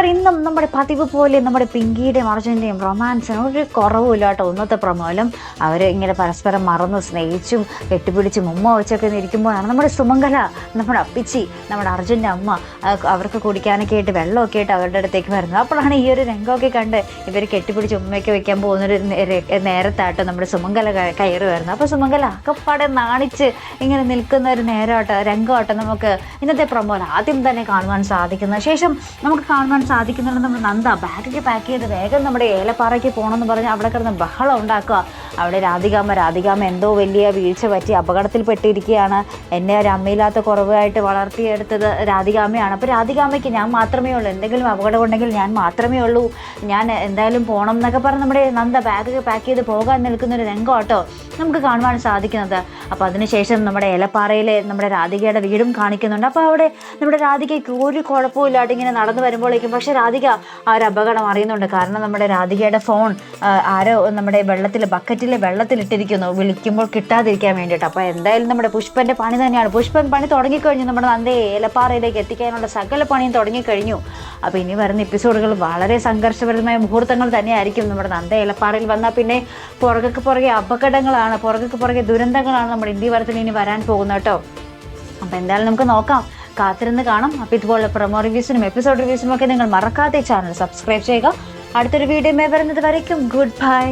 ഇന്നും നമ്മുടെ പതിവ് പോലെ നമ്മുടെ പിങ്കിയുടെയും അർജുൻ്റെയും റൊമാൻസിന് ഒരു കുറവുമില്ല കേട്ടോ. ഇന്നത്തെ പ്രമോലും അവർ ഇങ്ങനെ പരസ്പരം മറന്ന് സ്നേഹിച്ചും കെട്ടിപ്പിടിച്ചും ഉമ്മ വെച്ചൊക്കെ ഇരിക്കുമ്പോഴാണ് നമ്മുടെ സുമംഗല, നമ്മുടെ അപ്പിച്ചി, നമ്മുടെ അർജുൻ്റെ അമ്മ അവർക്ക് കുടിക്കാനൊക്കെ ആയിട്ട് വെള്ളമൊക്കെ ആയിട്ട് അവരുടെ അടുത്തേക്ക് വരുന്നത്. അപ്പോഴാണ് ഈ ഒരു രംഗമൊക്കെ കണ്ട് ഇവർ കെട്ടിപ്പിടിച്ച് ഉമ്മയൊക്കെ വെക്കാൻ പോകുന്നൊരു നേരത്തായിട്ട് നമ്മുടെ സുമംഗല കയറി വരുന്നത്. അപ്പോൾ സുമംഗല അക്കപ്പാടെ നാണിച്ച് ഇങ്ങനെ നിൽക്കുന്ന ഒരു രംഗമാട്ടോ നമുക്ക് ഇന്നത്തെ പ്രമോൽ ആദ്യം തന്നെ കാണുവാൻ സാധിക്കുന്നത്. ശേഷം നമുക്ക് കാണുവാൻ സാധിക്കുന്നുണ്ട് നമ്മുടെ നന്ദ ബാഗൊക്കെ പാക്ക് ചെയ്ത് വേഗം നമ്മുടെ ഏലപ്പാറയ്ക്ക് പോകണമെന്ന് പറഞ്ഞ് അവിടെ കിടന്ന് ബഹളം ഉണ്ടാക്കുക. അവിടെ രാധികാമ്മ എന്തോ വലിയ വീഴ്ച പറ്റി അപകടത്തിൽപ്പെട്ടിരിക്കുകയാണ്. എന്നെ ഒരു അമ്മയില്ലാത്ത കുറവായിട്ട് വളർത്തിയെടുത്തത് രാധികാമ്മയാണ്. അപ്പോൾ രാധികാമ്മയ്ക്ക് ഞാൻ മാത്രമേ ഉള്ളൂ, എന്തെങ്കിലും അപകടം ഉണ്ടെങ്കിൽ ഞാൻ മാത്രമേ ഉള്ളൂ, ഞാൻ എന്തായാലും പോകണം എന്നൊക്കെ പറഞ്ഞ് നമ്മുടെ നന്ദ ബാഗൊക്കെ പാക്ക് ചെയ്ത് പോകാൻ നിൽക്കുന്നൊരു രംഗം കേട്ടോ നമുക്ക് കാണുവാൻ സാധിക്കുന്നത്. അപ്പോൾ അതിനുശേഷം നമ്മുടെ ഏലപ്പാറയിലെ നമ്മുടെ രാധികയുടെ വീടും കാണിക്കുന്നുണ്ട്. അപ്പോൾ അവിടെ നമ്മുടെ രാധികയ്ക്ക് ഒരു കുഴപ്പമില്ലാണ്ട് ഇങ്ങനെ നടന്നു വരുമ്പോഴേക്കും പക്ഷേ രാധിക ആ ഒരു അപകടം അറിയുന്നുണ്ട്. കാരണം നമ്മുടെ രാധികയുടെ ഫോൺ ആരോ നമ്മുടെ ബക്കറ്റിലെ വെള്ളത്തിലിട്ടിരിക്കുന്നു, വിളിക്കുമ്പോൾ കിട്ടാതിരിക്കാൻ വേണ്ടിയിട്ട്. അപ്പോൾ എന്തായാലും നമ്മുടെ പുഷ്പൻ്റെ പണി തന്നെയാണ്. പുഷ്പൻ പണി തുടങ്ങിക്കഴിഞ്ഞു, നമ്മുടെ നന്ദയെ ഏലപ്പാറയിലേക്ക് എത്തിക്കാനുള്ള സകല പണിയും തുടങ്ങിക്കഴിഞ്ഞു. അപ്പോൾ ഇനി വരുന്ന എപ്പിസോഡുകൾ വളരെ സംഘർഷപരമായ മുഹൂർത്തങ്ങൾ തന്നെയായിരിക്കും. നമ്മുടെ നന്ദ ഏലപ്പാറയിൽ വന്നാൽ പിന്നെ പുറകെ അപകടങ്ങളാണ്, പുറകെ ദുരന്തങ്ങളാണ് നമ്മുടെ ഇന്ത്യ വരത്തിൽ ഇനി വരാൻ പോകുന്നത് കേട്ടോ. അപ്പോൾ എന്തായാലും നമുക്ക് നോക്കാം, കാത്തിരുന്ന് കാണാം. അപ്പോൾ ഇതുപോലുള്ള പ്രൊമോ റിവ്യൂസിനും എപ്പിസോഡ് റിവ്യൂസിനും ഒക്കെ നിങ്ങൾ മറക്കാതെ ചാനൽ സബ്സ്ക്രൈബ് ചെയ്യുക. അടുത്തൊരു വീഡിയോ വരുന്നത് വരയ്ക്കും ഗുഡ് ബൈ.